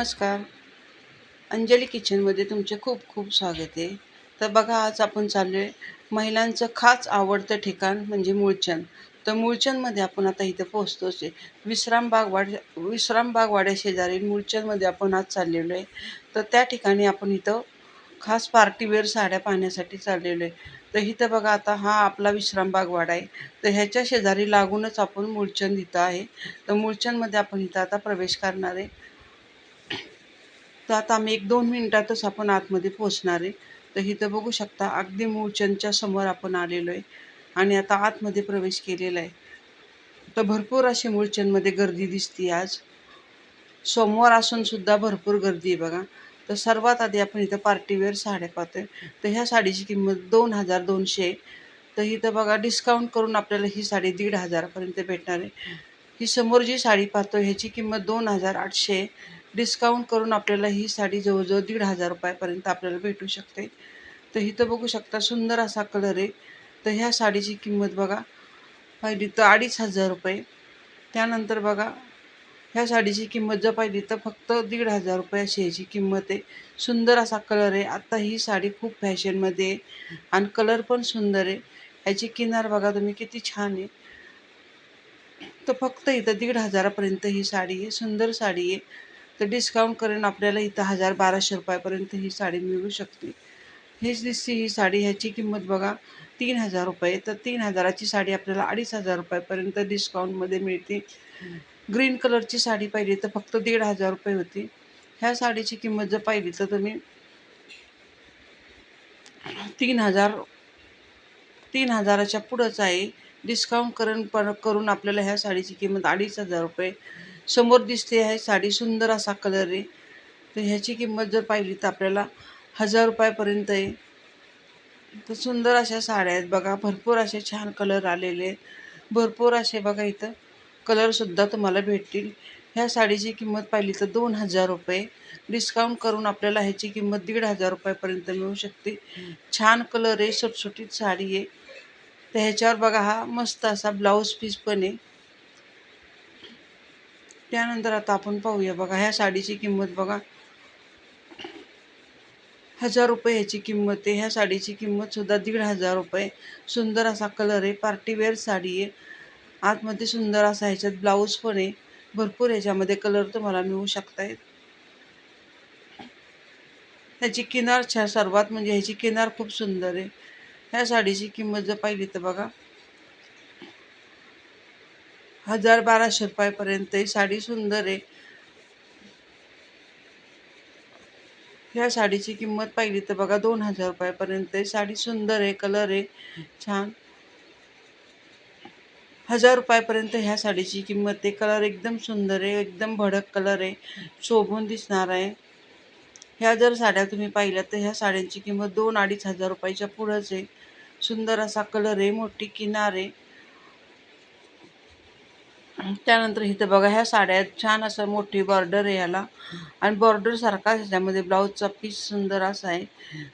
नमस्कार. अंजली किचनमध्ये तुमचे खूप खूप स्वागत आहे. तर बघा, आज आपण चाललो आहे महिलांचं खास आवडतं ठिकाण म्हणजे मूळचंद. तर मूळचंदमध्ये आपण आता इथं पोहोचतोच आहे. विश्रामबाग वाड्याशेजारी मूळचंदमध्ये आपण आज चाललेलो आहे. तर त्या ठिकाणी आपण इथं खास पार्टीवेअर साड्या पाहण्यासाठी चाललेलो आहे. तर इथं बघा, आता हा आपला विश्रामबाग वाडा आहे. तर ह्याच्या शेजारी लागूनच आपण मूळचंद इथं आहे. तर मूळचंदमध्ये आपण इथं आता प्रवेश करणार आहे. तर आता आम्ही 1-2 मिनिटातच आपण आतमध्ये पोहोचणार आहे. तर इथं बघू शकता, अगदी मूळचंदच्या समोर आपण आलेलो आहे आणि आता आतमध्ये प्रवेश केलेला आहे. तर भरपूर अशी मूळचंदमध्ये गर्दी दिसते आज. सोमवार असून सुद्धा भरपूर गर्दी आहे बघा. तर सर्वात आधी आपण इथं पार्टीवेअर साड्या पाहतोय. तर ह्या साडीची किंमत 2200 आहे. तर इथं बघा, डिस्काउंट करून आपल्याला ही साडी 1500 पर्यंत भेटणार आहे. ही समोर जी साडी पाहतोय ह्याची किंमत 2800 आहे. डिस्काउंट करून आपल्याला ही साडी जवळजवळ 1500 रुपयापर्यंत आपल्याला भेटू शकते. तर इथं बघू शकता, सुंदर असा कलर आहे. तर ह्या साडीची किंमत बघा, पाहिली तर 2500 रुपये. त्यानंतर बघा, ह्या साडीची किंमत जर पाहिली तर फक्त 1500 रुपये अशी ह्याची किंमत आहे. सुंदर असा कलर आहे. आता ही साडी खूप फॅशनमध्ये आहे आणि कलर पण सुंदर आहे. ह्याची किनार बघा तुम्ही, किती छान आहे. तर फक्त इथं 1500 पर्यंत ही साडी आहे. सुंदर साडी आहे. तर डिस्काउंट करून आपल्याला इथं 1200 रुपयापर्यंत ही साडी मिळू शकते. हीच दिसते ही साडी. ह्याची किंमत बघा 3000 रुपये. तर 3000ची साडी आपल्याला 2500 रुपयापर्यंत डिस्काउंटमध्ये मिळते. ग्रीन कलरची साडी पाहिली तर फक्त 1500 रुपये होती. ह्या साडीची किंमत जर पाहिली तर तुम्ही 3000 3000च्या पुढंच आहे. डिस्काउंट करून आपल्याला ह्या साडीची किंमत 2500 रुपये. समोर दिसते आहे साडी, सुंदर असा कलर आहे. तर ह्याची किंमत जर पाहिली तर आपल्याला 1000 रुपयापर्यंत आहे. तर सुंदर अशा साड्या आहेत बघा. भरपूर असे छान कलर आलेले आहेत. भरपूर असे बघा इथं कलरसुद्धा तुम्हाला भेटतील. ह्या साडीची किंमत पाहिली तर 2000 रुपये. डिस्काउंट करून आपल्याला ह्याची किंमत 1500 रुपयापर्यंत मिळू शकते. छान कलर आहे, सुटसुटीत साडी आहे. तर ह्याच्यावर बघा, हा मस्त असा ब्लाऊज पीस पण आहे. त्यानंतर आता आपण पाहूया बघा, ह्या साडीची किंमत बघा 1000 रुपये ह्याची किंमत आहे. ह्या साडीची किंमत सुद्धा 1500 रुपये. सुंदर असा कलर आहे, पार्टीवेअर साडी आहे. आतमध्ये सुंदर असा ह्याच्यात ब्लाऊज पण आहे. भरपूर ह्याच्यामध्ये कलर तुम्हाला मिळू शकतायत. ह्याची किनार सर्वात म्हणजे ह्याची किनार खूप सुंदर आहे. ह्या साडीची किंमत जर पाहिली तर बघा 1200 रुपयापर्यंत ही साडी सुंदर आहे. ह्या साडीची किंमत पाहिली तर बघा 2000 रुपयापर्यंत आहे. साडी सुंदर आहे, कलर आहे छान. 1000 रुपयापर्यंत ह्या साडीची किंमत आहे. कलर एकदम सुंदर आहे, एकदम भडक कलर आहे, शोभून दिसणार आहे. ह्या जर साड्या तुम्ही पाहिल्या तर ह्या साड्यांची किंमत 2-2.5 हजार रुपयाच्या पुढंच आहे. सुंदर असा कलर आहे, मोठी किनार आहे. त्यानंतर इथं बघा, ह्या साड्या आहेत, छान असं मोठी बॉर्डर आहे ह्याला आणि बॉर्डर सारखा ह्याच्यामध्ये ब्लाऊजचा पीस सुंदर असा आहे.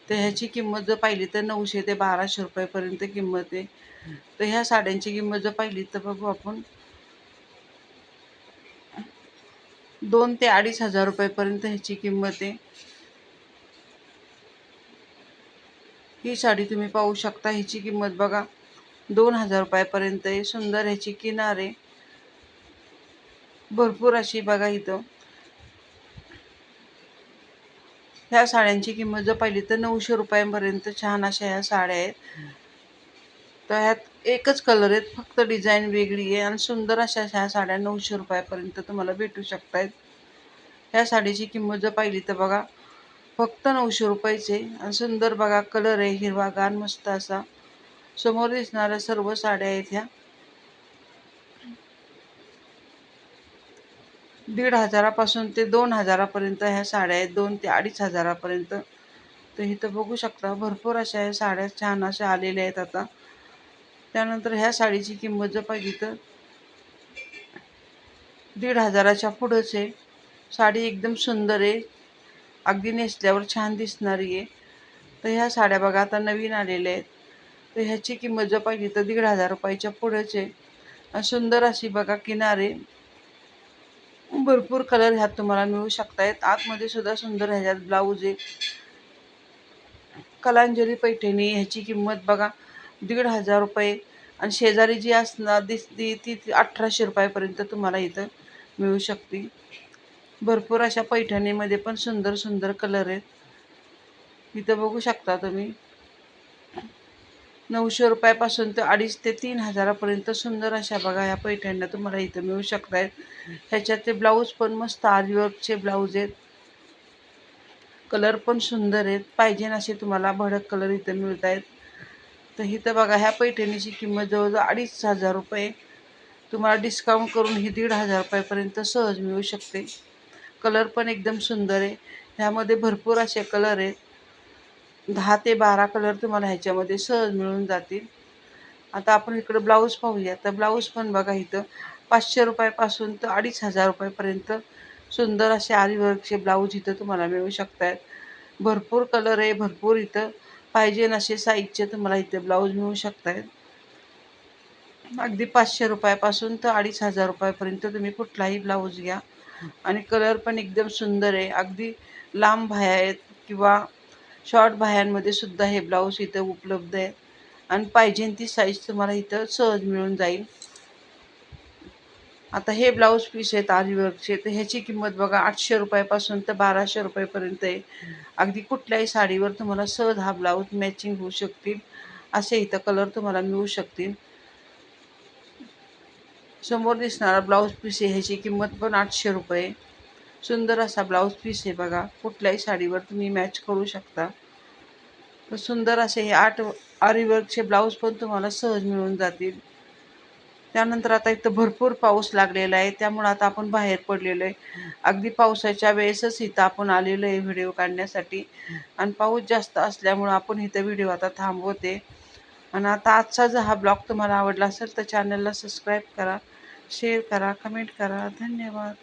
तर ह्याची किंमत जर पाहिली तर 900 ते 1200 रुपयापर्यंत किंमत आहे. तर ह्या साड्यांची किंमत जर पाहिली तर बघू आपण 2 ते 2500 रुपयापर्यंत ह्याची किंमत आहे. ही साडी तुम्ही पाहू शकता. ह्याची किंमत बघा 2000 रुपयापर्यंत आहे. सुंदर ह्याची किनार आहे. भरपूर अशी बघा इथं. ह्या साड्यांची किंमत जर पाहिली तर 900 रुपयांपर्यंत छान अशा ह्या साड्या आहेत. तर ह्यात एकच कलर आहेत, फक्त डिझाईन वेगळी आहे आणि सुंदर अशा ह्या साड्या 900 रुपयापर्यंत तुम्हाला भेटू शकतायत. ह्या साडीची किंमत जर पाहिली तर बघा फक्त 900 रुपयाचे आणि सुंदर बघा कलर आहे, हिरवागार मस्त असा. समोर दिसणाऱ्या सर्व साड्या आहेत ह्या 1500 पासून ते 2000 पर्यंत ह्या साड्या आहेत. 2 ते 2500 पर्यंत. तर इथं बघू शकता, भरपूर अशा ह्या साड्या छान अशा आलेल्या आहेत आता. त्यानंतर ह्या साडीची किंमत जर पाहिली तर 1500च्या पुढंच आहे. साडी एकदम सुंदर आहे, अगदी नेसल्यावर छान दिसणारी आहे. तर ह्या साड्या बघा आता नवीन आलेल्या आहेत. तर ह्याची किंमत जर पाहिली तर 1500 रुपयाच्या पुढेच आहे. सुंदर अशी बघा किनार आहे. भरपूर कलर ह्यात तुम्हाला मिळू शकतायत. आतमध्ये सुद्धा सुंदर ह्याच्यात ब्लाऊज आहे. कलांजली पैठणी ह्याची किंमत बघा 1,500 रुपये आणि शेजारी जी असणार दिसती ती 1,800 रुपयापर्यंत तुम्हाला इथं मिळू शकते. भरपूर अशा पैठणीमध्ये पण सुंदर सुंदर कलर आहेत. इथं बघू शकता तुम्ही 900 रुपयापासून तर 2,500 ते 3,000पर्यंत सुंदर अशा बघा ह्या पैठण्या तुम्हाला इथं मिळू शकतायत. ह्याच्यात ते ब्लाऊज पण मस्त आरीवर्कचे ब्लाऊज आहेत. कलर पण सुंदर आहेत. पाहिजे असे तुम्हाला भडक कलर इथं मिळत आहेत. तर इथं बघा ह्या पैठणीची किंमत जवळजवळ 2,500 रुपये. तुम्हाला डिस्काउंट करून ही 1,500 रुपयापर्यंत सहज मिळू शकते. कलर पण एकदम सुंदर आहे. ह्यामध्ये भरपूर असे कलर आहेत. 10 ते 12 कलर तुम्हाला ह्याच्यामध्ये सहज मिळून जातील. आता आपण इकडं ब्लाऊज पाहूया. तर ब्लाऊज पण बघा इथं 500 रुपयापासून तर 2,500 रुपयापर्यंत सुंदर असे आरीवर्कचे ब्लाऊज इथं तुम्हाला मिळू शकतात. भरपूर कलर आहे. भरपूर इथं पाहिजे असे साईजचे तुम्हाला इथे ब्लाऊज मिळू शकतात. अगदी 500 रुपयापासून तर 2,500 रुपयापर्यंत तुम्ही कुठलाही ब्लाऊज घ्या आणि कलर पण एकदम सुंदर आहे. अगदी लांब बाह्या आहेत किंवा शॉर्ट बाह्यांमध्ये सुद्धा हे ब्लाऊज इथं उपलब्ध आहे आणि पाहिजे ती साईज तुम्हाला इथं सहज मिळून जाईल. आता हे ब्लाऊज पीस आहेत आरीवर्कचे. तर ह्याची किंमत बघा 800 रुपयापासून तर 1,200 रुपयापर्यंत आहे. अगदी कुठल्याही साडीवर तुम्हाला सहज हा ब्लाऊज मॅचिंग होऊ शकतील असे इथं कलर तुम्हाला मिळू शकतील. समोर दिसणारा ब्लाऊज पीस आहे ह्याची किंमत पण 800 रुपये. सुंदर असा ब्लाऊज पीस आहे बघा. कुठल्याही साडीवर तुम्ही मॅच करू शकता. तर सुंदर असे हे 8 आरीवर्कचे ब्लाऊज पण तुम्हाला सहज मिळून जातील. त्यानंतर आता इथं भरपूर पाऊस लागलेला आहे. त्यामुळे आता आपण बाहेर पडलेलो आहे. अगदी पावसाच्या वेळेसच इथं आपण आलेलो आहे व्हिडिओ काढण्यासाठी आणि पाऊस जास्त असल्यामुळं आपण इथं व्हिडिओ आता थांबवते. आणि आता आजचा जर हा ब्लॉग तुम्हाला आवडला असेल तर चॅनलला सबस्क्राईब करा, शेअर करा, कमेंट करा. धन्यवाद.